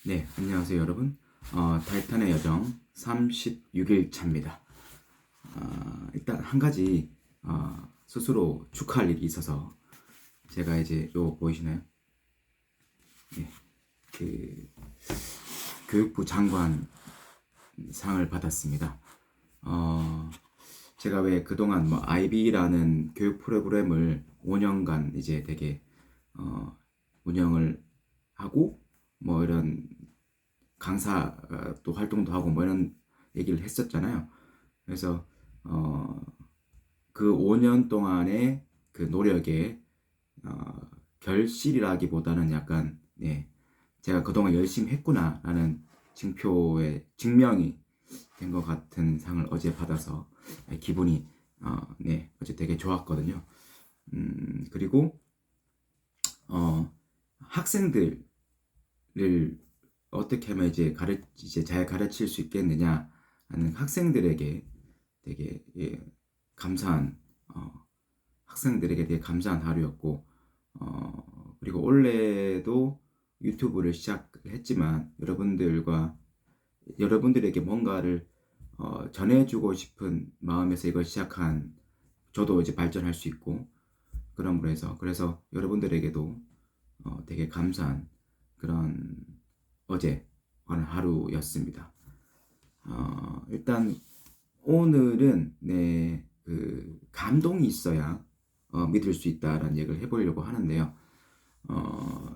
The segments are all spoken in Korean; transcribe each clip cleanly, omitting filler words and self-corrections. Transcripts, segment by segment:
네, 안녕하세요 여러분. 타이탄의 여정 36일 차입니다. 일단 한 가지 스스로 축하할 일이 있어서 제가 이제 요 보이시나요? 네, 그 교육부 장관 상을 받았습니다. 제가 왜 그동안 뭐 IB라는 교육 프로그램을 5년간 이제 되게 운영을 하고 뭐 이런 강사 또 활동도 하고 뭐 이런 얘기를 했었잖아요. 그래서 그 5년 동안의 그 노력의 결실이라기보다는 약간 제가 그동안 열심히 했구나라는 증표의 증명이 된 것 같은 상을 어제 받아서 기분이 어제 되게 좋았거든요. 그리고 학생들을 어떻게 하면 이제 잘 가르칠 수 있겠느냐 하는 학생들에게 되게 감사한 학생들에게 되게 감사한 하루였고 그리고 올해도 유튜브를 시작했지만 여러분들에게 뭔가를 전해주고 싶은 마음에서 이걸 시작한 저도 이제 발전할 수 있고 그럼으로 해서 그래서 여러분들에게도 되게 감사한 그런 어제 어느 하루였습니다. 일단 오늘은 그 감동이 있어야 믿을 수 있다라는 얘기를 해보려고 하는데요.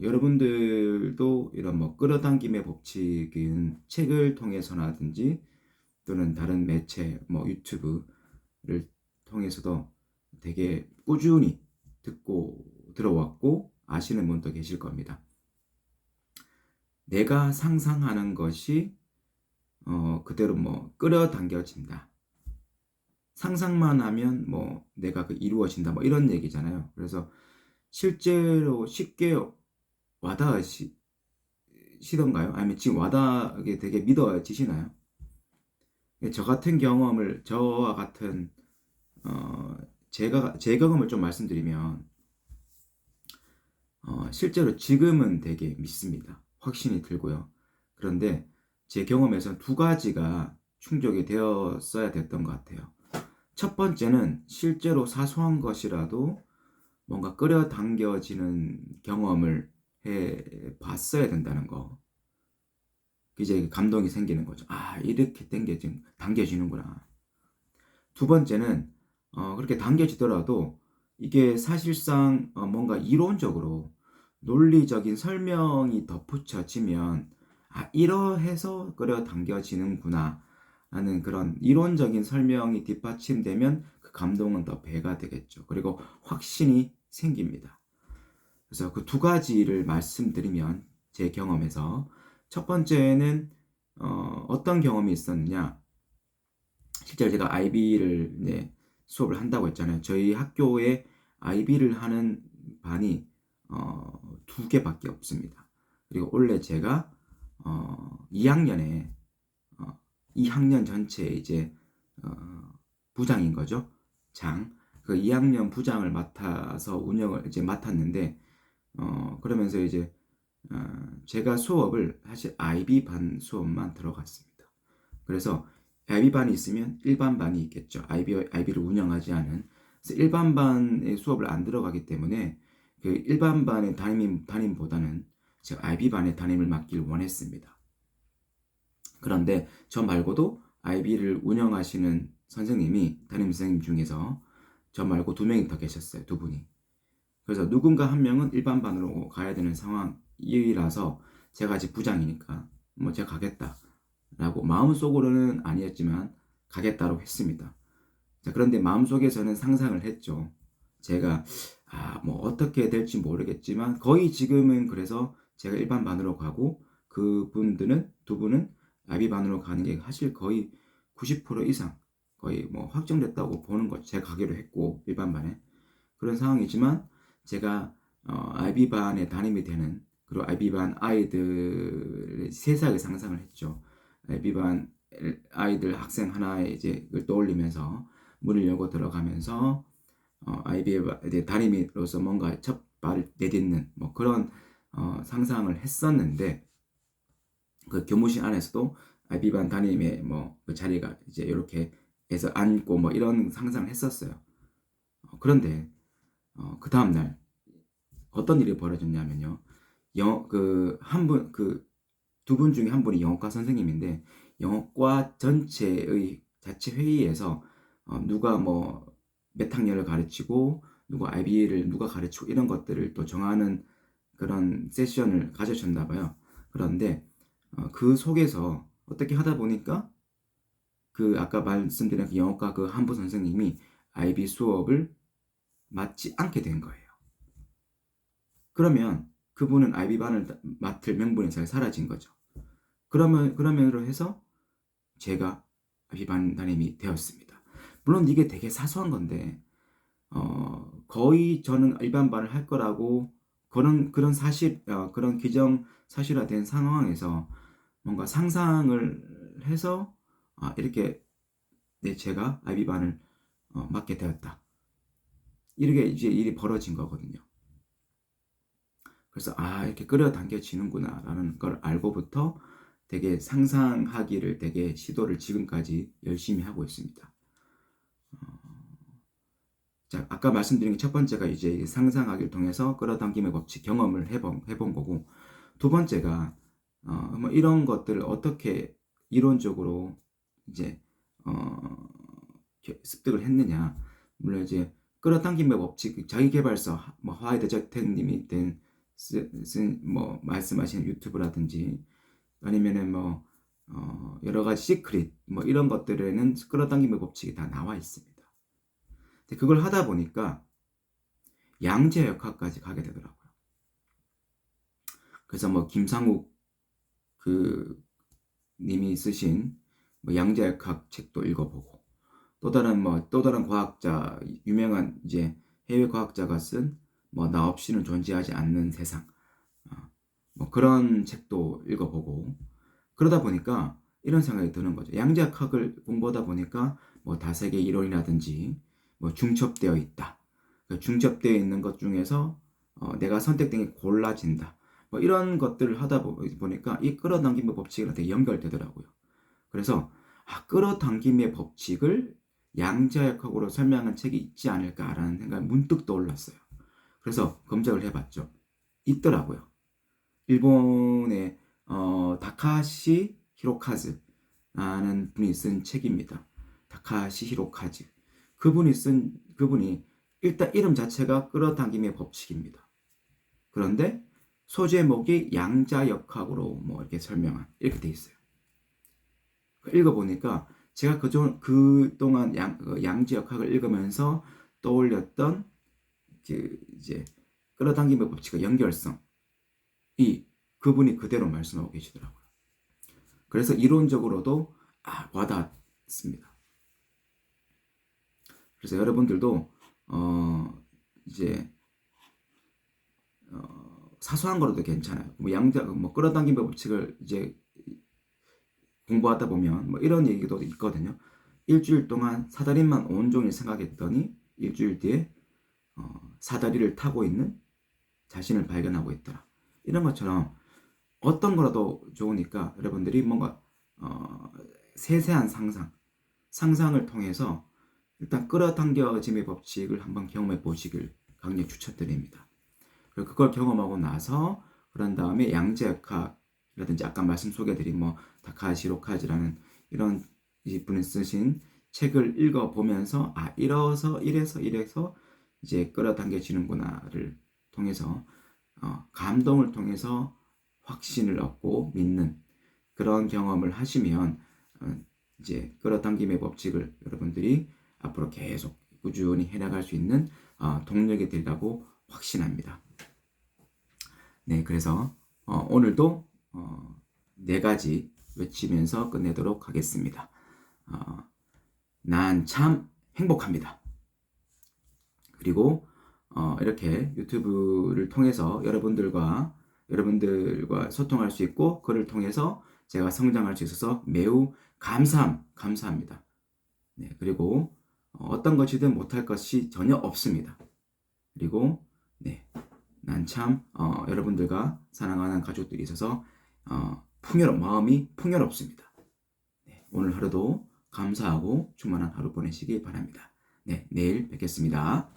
여러분들도 이런 뭐 끌어당김의 법칙은 책을 통해서라든지 또는 다른 매체 뭐 유튜브를 통해서도 되게 꾸준히 듣고 들어왔고 아시는 분도 계실 겁니다. 내가 상상하는 것이 그대로 뭐 끌어당겨진다. 상상만 하면 뭐 내가 그 이루어진다 뭐 이런 얘기잖아요. 그래서 실제로 쉽게 와닿으시던가요? 아니면 지금 와닿게 되게 믿어지시나요? 저 같은 경험을 저와 같은 제가 제 경험을 좀 말씀드리면 실제로 지금은 되게 믿습니다. 확신이 들고요. 그런데 제 경험에서는 두 가지가 충족이 되었어야 됐던 것 같아요. 첫 번째는 실제로 사소한 것이라도 뭔가 끌어당겨지는 경험을 해 봤어야 된다는 거. 이제 감동이 생기는 거죠. 아, 이렇게 당겨지는구나. 두 번째는 그렇게 당겨지더라도 이게 사실상 뭔가 이론적으로 논리적인 설명이 덧붙여지면 이러해서 끌어당겨지는구나 하는 그런 이론적인 설명이 뒷받침되면 그 감동은 더 배가 되겠죠. 그리고 확신이 생깁니다. 그래서 그 두 가지를 말씀드리면 제 경험에서 첫 번째는 어떤 경험이 있었느냐. 실제로 제가 IB를 수업을 한다고 했잖아요. 저희 학교에 IB를 하는 반이 두 개밖에 없습니다. 그리고 원래 제가 2학년에 2학년 전체에 이제 부장인 거죠. 그 2학년 부장을 맡아서 운영을 이제 맡았는데 그러면서 이제 제가 수업을 사실 IB 반 수업만 들어갔습니다. 그래서 IB 반이 있으면 일반 반이 있겠죠. IB를 운영하지 않은. 그래서 일반 반의 수업을 안 들어가기 때문에 그 일반 반의 담임보다는 제가 IB 반의 담임을 맡길 원했습니다. 그런데 저 말고도 IB를 운영하시는 담임 선생님 중에서 저 말고 두 명이 더 계셨어요. 두 분이. 그래서 누군가 한 명은 일반 반으로 가야 되는 상황이라서 제가 아직 부장이니까 뭐 제가 가겠다라고 마음속으로는 아니었지만 가겠다고 했습니다. 자, 그런데 마음속에서는 상상을 했죠. 제가 뭐 어떻게 될지 모르겠지만 거의 지금은 그래서 제가 일반 반으로 가고 두 분은 IB 반으로 가는 게 사실 거의 90% 이상 거의 뭐 확정됐다고 보는 거죠. 제가 가기로 했고 일반 반에 그런 상황이지만 제가 IB 반의 담임이 되는 그리고 IB 반 아이들 세상을 상상을 했죠. IB 반 아이들 학생 하나의 이제 을 떠올리면서 문을 열고 들어가면서 IB 담임으로서 뭔가 첫 발을 내딛는 뭐 그런 상상을 했었는데 그 교무실 안에서도 IB반 담임의 뭐 그 자리가 이제 이렇게 해서 앉고 뭐 이런 상상을 했었어요. 그런데 그 다음날 어떤 일이 벌어졌냐면요. 그 한 분, 그 두 분 중에 한 분이 영어과 선생님인데 영어과 전체의 자체 회의에서 누가 뭐 몇 학년을 가르치고 누가 IB를 누가 가르치고 이런 것들을 또 정하는 그런 세션을 가져셨나 봐요. 그런데 그 속에서 어떻게 하다 보니까 그 아까 말씀드린 그 영어과 그 한 분 선생님이 IB 수업을 맡지 않게 된 거예요. 그러면 그분은 IB반을 맡을 명분이 잘 사라진 거죠. 그러면으로 해서 제가 IB반 담임이 되었습니다. 물론 이게 되게 사소한 건데 거의 저는 일반반을 할 거라고 그런 사실 그런 규정 사실화된 상황에서 뭔가 상상을 해서 이렇게 제가 IB반을 맡게 되었다. 이렇게 이제 일이 벌어진 거거든요. 그래서 이렇게 끌어당겨지는구나라는 걸 알고부터 되게 상상하기를 되게 시도를 지금까지 열심히 하고 있습니다. 자, 아까 말씀드린 게 첫 번째가 이제 상상하기를 통해서 끌어당김의 법칙 경험을 해본 거고, 두 번째가 뭐 이런 것들을 어떻게 이론적으로 이제 습득을 했느냐. 물론 이제 끌어당김의 법칙 자기계발서 뭐 하이드 저택님이 뭐 말씀하시는 유튜브라든지 아니면은 뭐 여러 가지 시크릿 뭐 이런 것들에는 끌어당김의 법칙이 다 나와 있습니다. 그걸 하다 보니까 양자역학까지 가게 되더라고요. 그래서 뭐 김상욱 그 님이 쓰신 뭐 양자역학 책도 읽어보고 또 다른 과학자 유명한 이제 해외 과학자가 쓴 뭐 나 없이는 존재하지 않는 세상 뭐 그런 책도 읽어보고 그러다 보니까 이런 생각이 드는 거죠. 양자역학을 공부하다 보니까 뭐 다세계 이론이라든지 뭐 중첩되어 있다. 그 중첩되어 있는 것 중에서 내가 선택된 게 골라진다. 뭐 이런 것들을 하다 보니까 이 끌어당김의 법칙이랑 되게 연결되더라고요. 그래서 끌어당김의 법칙을 양자역학으로 설명한 책이 있지 않을까라는 생각이 문득 떠올랐어요. 그래서 검색을 해봤죠. 있더라고요. 일본의 다카시 히로카즈라는 분이 쓴 책입니다. 다카시 히로카즈. 그분이 일단 이름 자체가 끌어당김의 법칙입니다. 그런데 소제목이 양자역학으로 뭐 이렇게 설명한 이렇게 돼 있어요. 읽어보니까 제가 그동안 양자역학을 읽으면서 떠올렸던 그 이제 끌어당김의 법칙의 연결성 그분이 그대로 말씀하고 계시더라고요. 그래서 이론적으로도 와닿습니다. 그래서 여러분들도 이제 사소한 거라도 괜찮아요. 뭐 끌어당김의 법칙을 이제 공부하다 보면 뭐 이런 얘기도 있거든요. 일주일 동안 사다리만 온종일 생각했더니 일주일 뒤에 사다리를 타고 있는 자신을 발견하고 있더라. 이런 것처럼 어떤 거라도 좋으니까 여러분들이 뭔가 세세한 상상을 통해서 일단 끌어당겨짐의 법칙을 한번 경험해 보시길 강력 추천드립니다. 그리고 그걸 경험하고 나서 그런 다음에 양자역학이라든지 아까 말씀 소개드린 뭐 다카시 로카즈라는 이런 분이 쓰신 책을 읽어보면서 이래서 이제 끌어당겨지는구나를 통해서 감동을 통해서 확신을 얻고 믿는 그런 경험을 하시면 이제 끌어당김의 법칙을 여러분들이 앞으로 계속 꾸준히 해나갈 수 있는 동력이 되리라고 확신합니다. 네, 그래서 오늘도 4가지 외치면서 끝내도록 하겠습니다. 난 참 행복합니다. 그리고 이렇게 유튜브를 통해서 여러분들과 소통할 수 있고 그를 통해서 제가 성장할 수 있어서 매우 감사합니다. 네, 그리고 어떤 것이든 못할 것이 전혀 없습니다. 그리고 네, 난 참 여러분들과 사랑하는 가족들이 있어서 마음이 풍요롭습니다. 네, 오늘 하루도 감사하고 충만한 하루 보내시기 바랍니다. 네, 내일 뵙겠습니다.